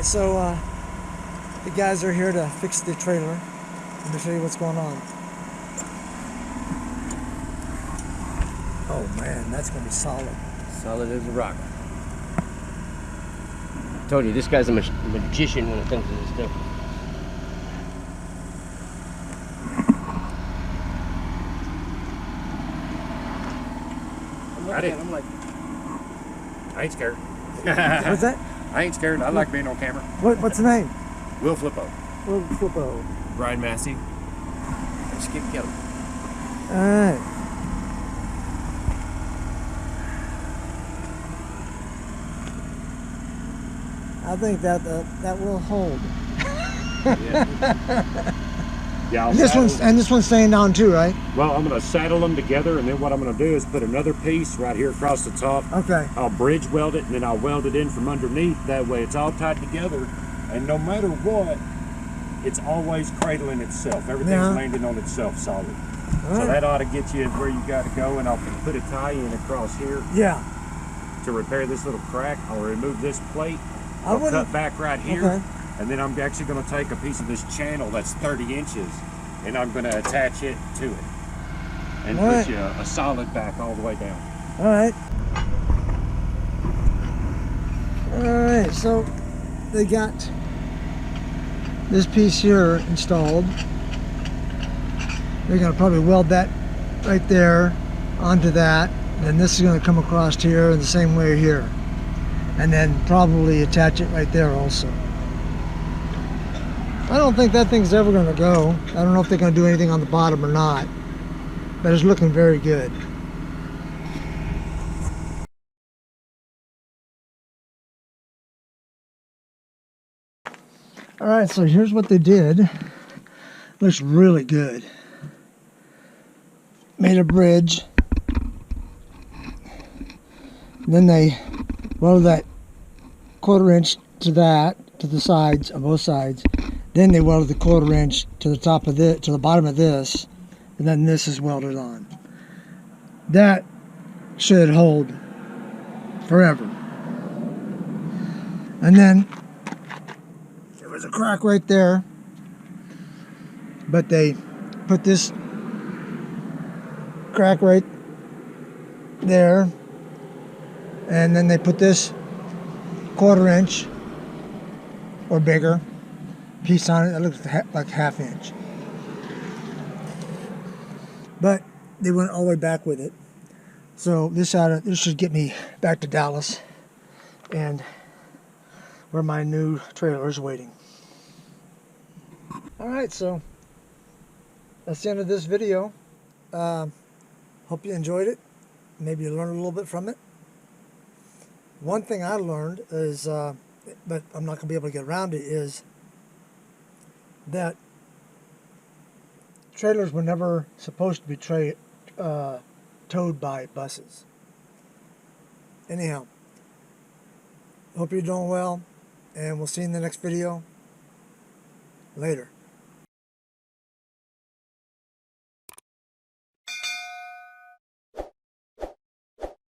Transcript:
so the guys are here to fix the trailer. Let me show you what's going on. Oh man, that's gonna be solid. Solid as a rock. I told you, this guy's a magician when it comes to this stuff. I'm like, I ain't scared. What's that? I ain't scared. I like being on camera. What's the name? Will Flippo. Will Flippo. Brian Massey. And Skip Kelly. Alright. I think that will hold. Yeah, and this one's staying down too, right? Well, I'm going to saddle them together, and then what I'm going to do is put another piece right here across the top. Okay. I'll bridge weld it, and then I'll weld it in from underneath. That way it's all tied together, and no matter what, it's always cradling itself. Everything's landing on itself solid. So that ought to get you where you got to go, and I'll put a tie-in across here. Yeah. To repair this little crack. I'll remove this plate. I'll cut back right here. Okay. And then I'm actually going to take a piece of this channel that's 30 inches and I'm going to attach it to it and put you a solid back all the way down. Alright. Alright, so they got this piece here installed. They're going to probably weld that right there onto that. Then this is going to come across here in the same way here. And then probably attach it right there also. I don't think that thing's ever going to go. I don't know if they're going to do anything on the bottom or not, but it's looking very good. Alright, so here's what they did. Looks really good. Made a bridge. Then they welded that 1/4 inch to the sides, on both sides. Then they welded the 1/4 inch to the top of this, to the bottom of this, and then this is welded on. That should hold forever. And then there was a crack right there, but they put this crack right there, and then they put this 1/4 inch or bigger piece on it that looks like 1/2 inch. But they went all the way back with it. So this should get me back to Dallas and where my new trailer is waiting. Alright, so that's the end of this video. Hope you enjoyed it. Maybe you learned a little bit from it. One thing I learned is, but I'm not going to be able to get around it, is that trailers were never supposed to be towed by buses. Anyhow, hope you're doing well, and we'll see you in the next video. Later.